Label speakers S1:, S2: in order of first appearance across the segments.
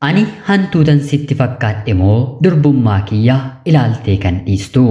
S1: Ani hantuutan sitti fakkaadhe moo durbummaa kiyya ilaaltee kan dhiistu.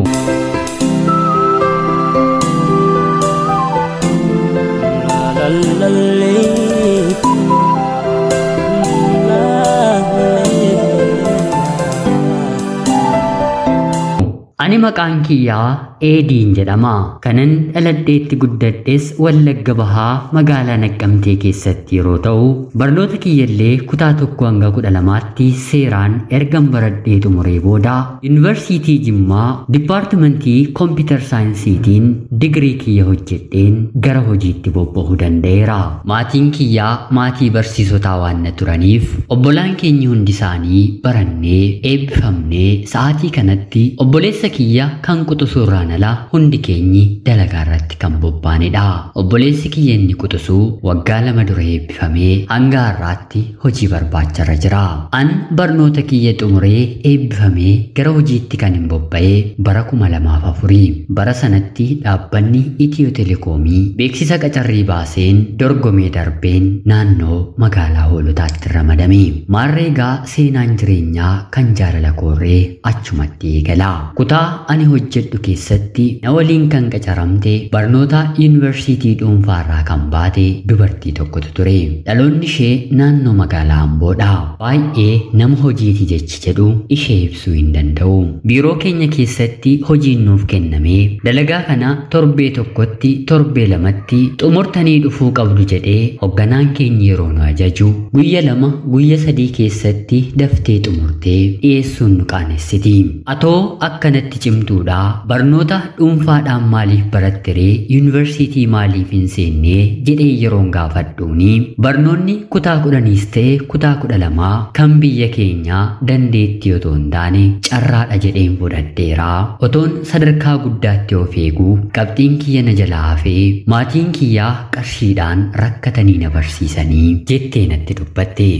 S1: Ani maqaan kiyyaa Eediin jedhama. Kanan dhaladheetti guddadhes Wallagga Bahaa magaalaa Naqqamtee keessatti yeroo ta'u, barnoota kiyyallee kutaa 1 hanga 12tti seeraan ergan baradhee xumuree booda Yuunivarsiitii Jimmaa Dipaartimentii Kompiitar Saayinsiitiin digirii kiyya hojjedheen gara hojiitti bobba'uu danda'eera. Maatiin kiyyaa maatii barsiisotaa waan turaniif obbolaan keenya hundi isaanii barannee eebbifamnee sa'aatii kanatti obboleessa kiyya kan quxisuurraan ala hundi keenyi dalagaa irratti kan bobbaanedha. Obboleessi kiyya inni quxisuu waggaa 2 dura eebbifamee hanga har'aatti hojii barbaacharra jira. An barnoota kiyya xumuree eebbifamee gara hojiitti kan hin bobba'ee bara 2004 bara sanatti dhaabbanni Itiyoo Telekoomii beeksisa qacarrii baaseen dorgomee darbeen naannoo magaalaa Hoolotaatti ramadame. Maarreegaa seenaan jireenyaa kan jaalala koorree achumatti eegala. Kutaa ani hojjedhu keessatti na waliin kan qacaramte barnoota yuunivarsiitii dhuunfaarraa kan baate dubartii tokkotu ture. Dhaloonni ishee naannoo magaalaa Amboodha. Baay'ee nama hojiiti jechi jedhu ishee ibsuu hin danda'u. Biiroo keenya keessatti hojiin nuuf kenname dalagaa kana torbee tokkotti torbee lamatti xumurtanii dhufuu qabdu jedhee hoogganaan keenya yeroo nu ajaju guyya 2 guyya 3 keessatti daftee xumurtee dhiyeessuun nu qaanessiti. Atoo akkanatti cimtuudha barnoota dhuunfaadhaan maaliif barattiree yuunivarsiitii maaliif hin seenne jedhee yeroon gaafadhuuni barnoonni kutaa 10s ta'e kutaa 12 kan biyya keenyaa dandeettii otoo hin taane carraadha jedheen fudhadheera. Otoon sadarkaa guddaatti of eeguu qabxiin kiyya na jalaa hafee maatiin kiyyaa qarshiidhaan rakkatanii na barsiisanii jettee natti dubbatte.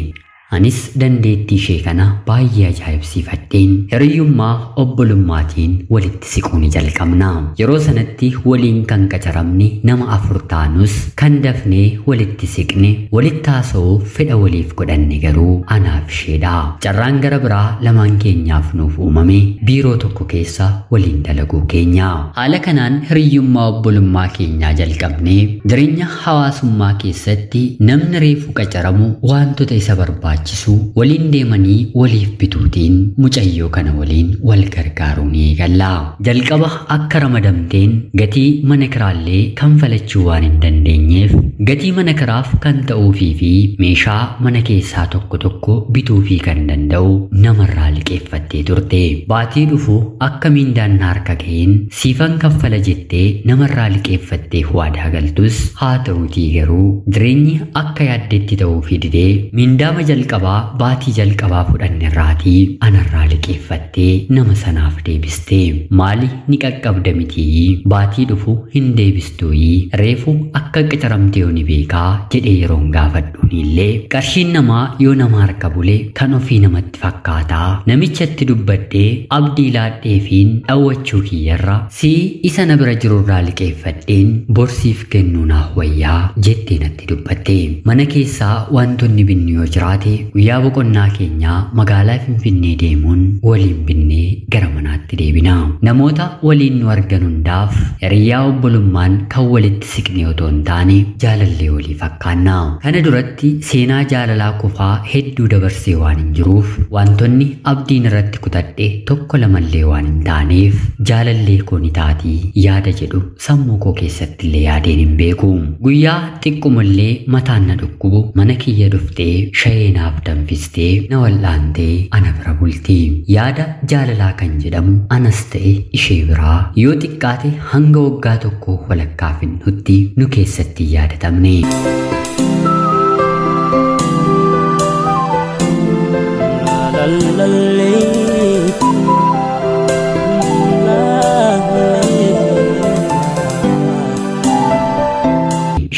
S1: Anis dandeettii ishee kana baay'ee ajaa'ibsiifadheen hiriyyummaa obbolummaatiin walitti siquu ni jalqabna. Yeroo sanatti waliin kan qacaramne nama 4 taanus kan dafnee walitti siqne walitti haasa'uuf fedha waliif godhanne garuu anaaf isheedha. Carraan gara biraa lamaan keenyaaf nuuf uumame biiroo tokko keessa waliin dalaguu keenya. Haala kanaan hiriyyummaa obbolummaa keenyaa jalqabne jireenya hawaasummaa keessatti namni reefu qacaramu wantoota isa barbaachisu waliin deemanii waliif bituutiin mucayyoo kana waliin wal gargaaruu ni eegalla. Jalqaba akka ramadamteen gatii mana kiraallee kanfalachuu waan hin dandeenyeef gatii mana kiraaf kan ta'uufii fi meeshaa mana keessaa tokko bituufii kan danda'u namarraa liqeeffattee turte. Baatii dhufu akka mindaan harka ga'een siifan kaffala jettee namarraa liqeeffattee waadaa galtus haa ta'uutii garuu jireenyi akka yaaddetti ta'uufii didee mindaama jalqabaa baatii jalqabaa fudhannerraatii anarraa liqeeffattee nama sanaaf deebiste. Maali ni qaqqabda mitii baatii dhufu hin deebistuuyi reefu akka qacaramtee ni beekaa jedhee yeroon gaafadhuunillee qarshiin namaa yoo nama harka bule kan ofii namatti fakkaataa namichatti dubbadhee abdii laadheefiin dhawwachuu kiyyarra si isa na bira jirurraa liqeeffadheen borsiif kennuu naaf wayyaa jettee natti dubbatte. Mana keessaa wantoonni binni yoo jiraate guyyaa boqonnaa keenyaa magaalaa Finfinnee deemuun waliin binnee gara manaatti deebina. Namoota waliin nu argan hundaaf hiriyaa obbolummaan kan walitti siqne otoo hin taane jaalallee walii fakkaanna. Kana duratti seenaa jaalalaa qofaa hedduu dabarsee waan hin jiruuf wantoonni abdiin irratti kutadhe tokko lamallee waan hin taaneef jaalallee koo ni taatii yaada jedhu sammuu koo keessatti illee yaadeen hin beeku. Guyyaa xiqqumullee mataan na dhukkubu mana kiyya dhuftee shayee naaf danfistee na wal'aantee ana bira bulti. Yaada jaalalaa kan jedhamu anas ta'e ishee biraa yoo xiqqaate hanga waggaa tokko walakkaaf hin nutti nu keessatti yaadatamne.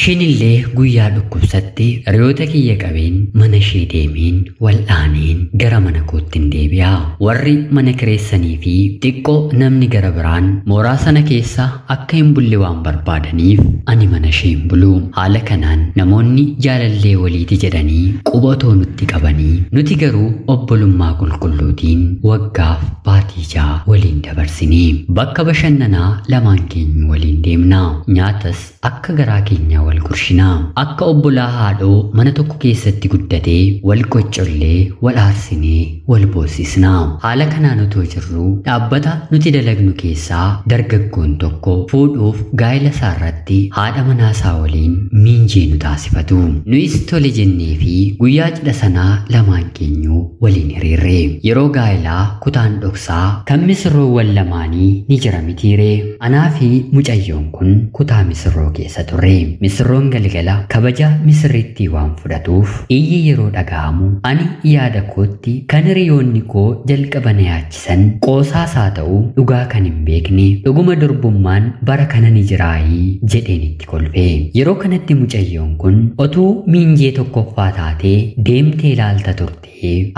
S1: Shinillee guyyaa dhukkubsatte hiriyoota kiyya qabeen mana ishee deemeen wal'aaneen gara mana koottiin deebi'a. Warri mana kireessanii fi xiqqoo namni gara biraan mooraa sana keessa akka hin bulle waan barbaadaniif ani mana ishee hin bulu. Haala kanaan namoonni jaalallee waliiti jedhanii qubatoo nutti qabanii nuti garuu obbolummaa qulqulluutiin waggaaf baatii ja'a waliin dabarsinee bakka bashannanaa lamaan keenya waliin deemna. Nyaatas akka garaa keenya wal gurshinaa. Akka obbolaa haadhoo mana tokko keessatti guddatee wal qoccollee wal aarsinee wal boossisnaa. Haala kanaan otoo jirru dhaabbata nuti dalagnu keessaa dargaggoon tokko fuudhuuf gaa'ela isaarratti haadha manaasaa waliin miinjee nu taasifatu. Nuyis tole jennee fi guyyaa cidha sanaa lamaan keenyu waliin hiriirre. Yeroo gaa'elaa kutaan dhoksaa kan misirroowwan lamaanii ni jira mitiire. Anaa fi mucayyoon kun kutaa misirroo keessa turre. Misirroon galgala kabaja misirrittii waan fudhatuuf iyyi yeroo dhaga'amu ani yaada kootti kan hiriyoonni koo jalqaba na yaachisan qoosaas haa ta'u dhugaa kan hin beekne dhuguma durbummaan bara kana ni jiraayii jedheen itti kolfe. Yeroo kanatti mucayyoon kun otuu miinjee tokkoffaa taatee deemtee ilaalta turte.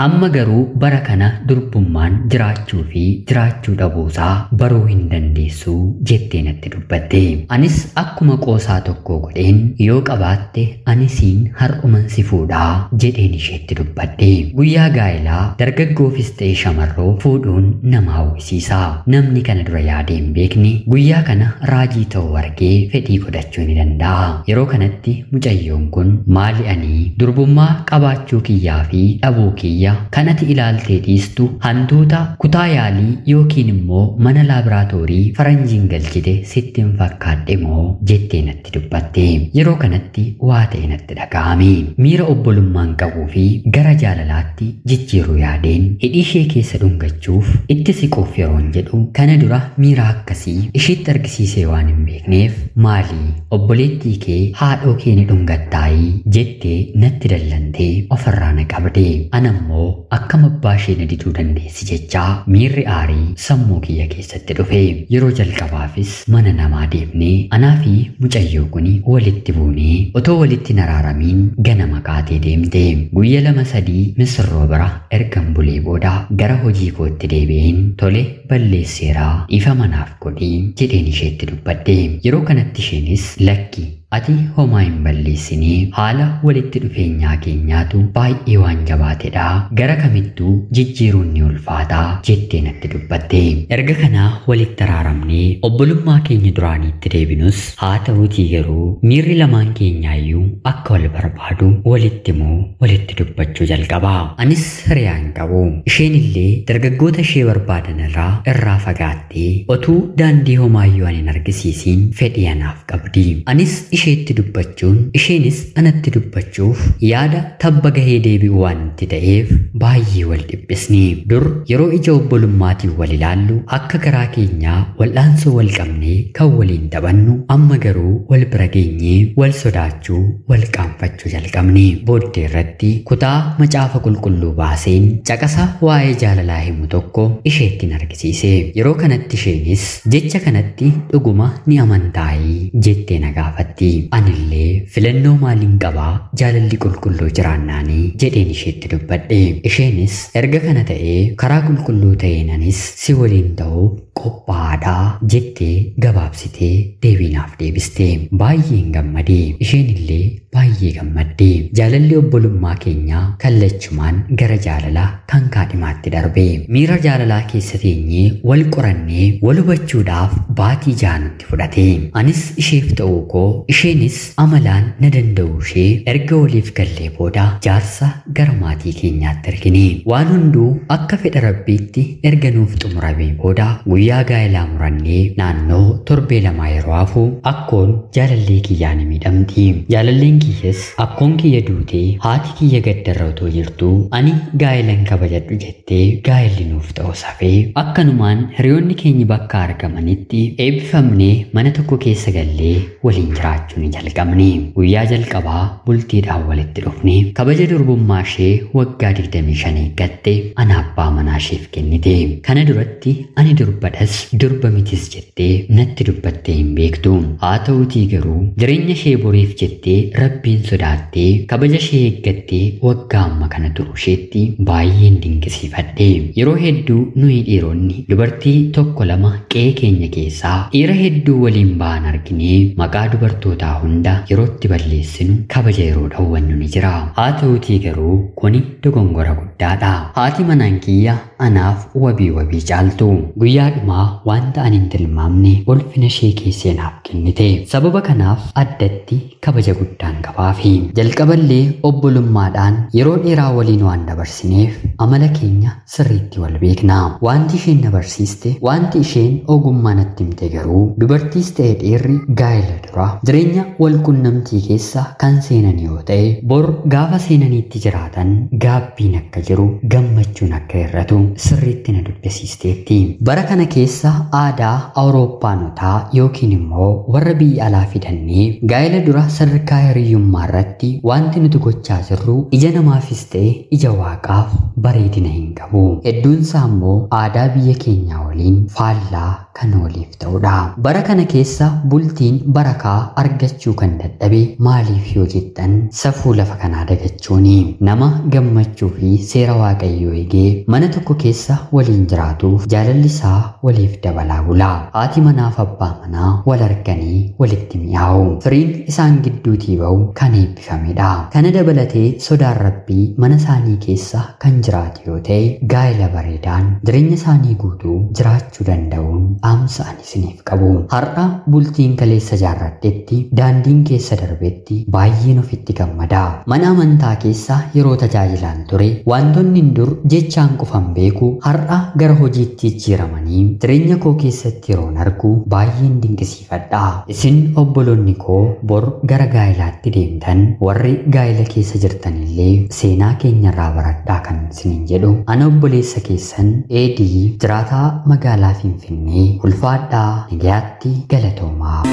S1: Amma garuu bara kana durbummaan jiraachuu fi jiraachuu dhabuusaa baruu hin dandeessu jettee natti dubbatte. Anis akkuma qoosaa tokko godheen yoo qabaatte anisiin har'uman si fuudhaa jedheen isheetti dubbadhe. Guyyaa gaa'elaa dargaggoofis ta'e shamarroo fuudhuun nama hawwisiisa. Namni kana dura yaadee hin beekne guyyaa kana raajii ta'uu argee fedhii godhachuu ni danda'a. Yeroo kanatti mucayyoon kun maali ani durbummaa qabaachuu kiyyaa fi dhabuu kiyya kanatti ilaaltee dhiistu hantuuta kutaa yaalii yookiin immoo mana laaboraatoorii faranjiin galchite sitti hin fakkaadhe moo jettee natti dubbatte. Yeroo kanatti waa ta'e natti dhaga'ame. Miira obbolummaan qabuu fi gara jaalalaatti jijjiiruu yaadeen hidhii ishee keessa dhungachuuf itti siquuf yeroon jedhu kana dura miira akkasii isheetti argisiisee waan hin beekneef maali obboleettii kee haadhoo kee ni dhungattaayii jettee natti dallantee ofirraa na qabde. Anammoo akkam abbaa ishee na diduu dandeessi jechaa miirri aarii sammuu kiyya keessatti dhufe. Yeroo jalqabaafis mana namaa deemnee anaa fi mucayyoo kun walitti buunee otoo walitti naraaramiin ganama kaatee deemte. Guyya 2-3 misirroo bira ergan bulee booda gara hojii kootti deebi'een tole balleesseeraa dhiifa manaaf godhii jedheen isheetti dubbadde. Yeroo kanatti isheenis lakki ati homaa hin balleessinee haala walitti dhufeenyaa keenyaatu baay'ee waan jabaatedha. Gara kamittuu jijjiiruun ni ulfaataa jettee natti dubbatte. Erga kanaa walitti araaramnee obbolummaa keenya duraaniitti deebinus haa ta'uutii garuu miirri lamaan keenyaayyuu akka wal barbaadu walitti moo walitti dubbachuu jalqaba. Anis hiriyaan qabu. Isheen illee dargaggoota ishee barbaadan irraa fagaattee otuu daandii homaayyuu hin argisiisiin fedhii anaaf qabdi. Anis isheetti dubbachuun isheenis anatti dubbachuuf yaada tabba gahee deebi'u waan itti ta'eef baay'ee wal dhiphisne. Dur yeroo ija obbolummaatiin wal ilaallu akka garaa keenyaa wal'aansoo wal qabnee kan waliin taphannu amma garuu wal bira geenyee wal sodaachuu wal qaanfachuu jalqabne. Booddee irratti kutaa macaafa qulqulluu baaseen caqasa waa'ee jaalalaa himu tokko isheettiin argisiise. Yeroo kanatti isheenis jecha kanatti dhuguma ni amantaayii jettee na gaafatti. Anillee filannoo maaliin qabaa jaalalli qulqulluu jiraannaanii jedheen isheetti dubbadhe. Isheenis erga kana ta'ee karaa qulqulluu ta'een anis si waliin ta'uuf qophaa'aadhaa jettee gabaabsitee deebiinaaf deebiste. Baay'een gammadee isheenillee baay'ee gammaddee. Jaalalli obbolummaa keenyaa kallachumaan gara jaalalaa kan kaadhimaatti darbe. Miira jaalalaa keessa teenyee wal qorannee wal hubachuudhaaf baatii jaanutti fudhate. Anis isheef ta'uu koo isheenis amalaan na danda'uu ishee erga waliif gallee booda jaarsa gara maatii keenyaatti ergine. Waan hunduu akka fedha rabbiitti erga nuuf xumuramee booda guyyaa gaa'elaa murannee naannoo torbee 2 yeroo hafu akkoon jaalallee kiyyaan miidhamti. Jaalalleen kiyyas akkoon kiyya duutee haati kiyya gaddarra otoo jirtu ani gaa'elan kabajadhu jettee gaa'elli nuuf ta'uu safee akkanumaan hiriyoonni keenya bakka argamanitti eebbifamnee mana tokko keessa gallee waliin jiraachuu ni jalqabne. Guyyaa jalqabaa bultiidhaan walitti dhufne. Kabaja durbummaa ishee waggaa 25 eeggatte ana abbaa manaa isheef kennite. Kana duratti ani durba boodas durba mitis jettee natti dubbattee hin beektu. Haa ta'uutii garuu jireenya ishee boriif jettee Rabbiin sodaattee kabaja ishee eeggattee waggaa amma kana turu isheetti baay'een dinqisiifadhe. Yeroo hedduu nuyi dhiironni dubartii tokko lama qe'ee keenya keessaa dhiira hedduu waliin ba'an arginee maqaa dubartootaa hunda yerootti balleessinu kabaja yeroo dhowwannu ni jira. Haa ta'uutii garuu kuni dogongora guddaadha. Haati manaan kiyya anaaf wabii caaltu. Guyyaadhumaa wanta ani hin tilmaamne ulfina ishee keessee naaf kennite. Sababa kanaaf addatti kabaja guddaan qabaafi. Jalqaballee obbolummaadhaan yeroo dheeraa waliin waan dabarsineef amala keenya sirriitti wal beekna. Wanti isheen na barsiiste, wanti isheen ogummaa natti himte garuu dubartiis ta'e dhiirri gaa'ela dura jireenya wal qunnamtii keessa kan seenan yoo ta'e bor gaafa seenaniitti jiraatan gaabbiin akka jiru gammachuun akka hir'atu sirriitti na dubbisiisteetti. Bara kana keessa aadaa Awurooppaanotaa yookiin immoo warra biyya alaa fidannee gaa'ela dura sadarkaa hiriyyummaa irratti wanti nuti gochaa jirru ija namaafis ta'e ija waaqaaf bareedina hin qabu. Hedduunsaa immoo aadaa biyya keenyaa waliin faallaa kan waliif ta'udha. Bara kana keessa bultiin barakaa argachuu kan dadhabe maaliif yoo jettan safuu lafa kanaa dagachuuni. Nama gammachuu fi seera waaqayyoo eegee mana tokko keessa waliin jiraatuuf jaalalli isaa waliif dabalaa bula. Haati manaaf abbaa manaa wal arganii walitti mi'aawu. Firiin isaan gidduutii ba'u kan eebbifamedha. Kana dabalatee sodaan Rabbii mana isaanii keessa kan jiraatu yoo ta'e gaa'ela bareedaan jireenya isaanii guutuu jiraachuu danda'uun dhaamsa ani isiniif qabu. Har'a bultiin kaleessa jaarradhetti daandiin keessa darbetti baay'een ofitti gammada. Mana amantaa keessa yeroo tajaajilaan ture wantoonni dur jechaan qofan beeku har'a gara hojiitti jijjiiramanii jireenya koo keessatti yeroon argu baay'een dinqisiifadha. Isin obboloonni koo bor gara gaa'ilaatti deemtan warri gaa'ila keessa jirtanillee seenaa keenyarraa baradhaa kan isiniin jedhu ana obboleessa keessan Eedii jiraataa magaalaa Finfinnee ulfaadhaa nagayaatti galatoomaa.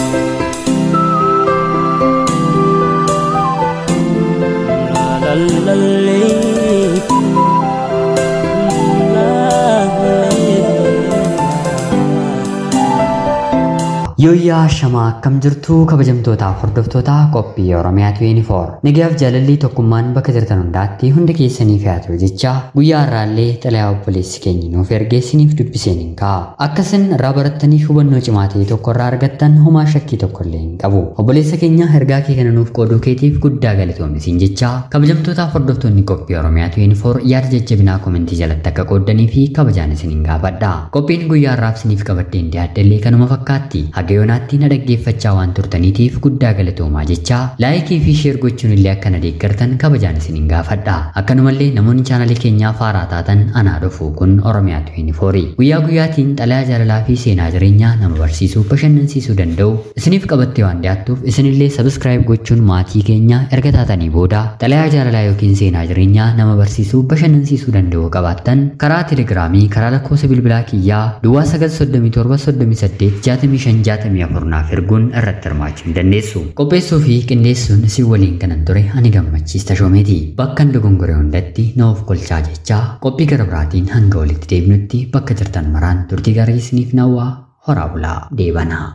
S1: Yooyyaa shamaa akkam jirtu kabajamtootaaf hordoftoota qophii Oromiyaa 24. Nagaaf jaalalli tokkummaan bakka jirtan hundaatti hunda keessaniif yaatu jecha guyyaa har'aallee xalayaa obboleessi keenya nuuf ergee isiniif dubbiseen hin ka'a. Akkasin irraa barattanii hubannoo cimaa ta'e tokko irraa argattan homaa shakkii tokkollee hin qabu. Obboleessa keenya ergaa kee kana nuuf qooduu keetiif guddaa galatoomisiin jecha kabajamtootaaf hordoftoonni qophii Oromiyaa 24 yaada jajjabinaa komentii jalatti akka qooddanii fi kabajaan isin hin gaafadha. Qophiin guyyaa har'aaf isiniif qabaddeen dhiyaaddellee kanuma fakkaatti. Yonaatti na dhaggeeffachaa waan turtaniitiif guddaa galatoomaa jecha laayikii fi sheer gochuun illee akka na deeggartan kabajaan isin hin gaafadha. Akkanumallee namoonni chaanalii keenyaaf haaraa taatan anaa dhufuu kun Oromiyaa 24 guyyaa guyyaatiin xalayaa jaalalaa fi seenaa jireenyaa nama barsiisuu bashannansiisuu danda'u isiniif qabattee waan dhiyaattuuf isinillee sabiskiraayib gochuun maatii keenya erga taatanii booda xalayaa jaalalaa yookiin seenaa jireenyaa nama barsiisuu bashannansiisuu danda'u qabaattan karaa telegiraamii karaa lakkoofsa bilbilaa kiyyaa duwwaa 937 naaf erguun irratti hirmaachuu hin dandeessu. Qopheessuu fi qindeessuun si waliin kanan ture ani gammachiista shoomeeti. Bakka dogongoree hundatti na of kolchaa jecha qophii gara biraatiin hanga walitti deebinutti bakka jirtan maraan turtii gaarii isiniif nawwaa horaa bulaa deebanaa.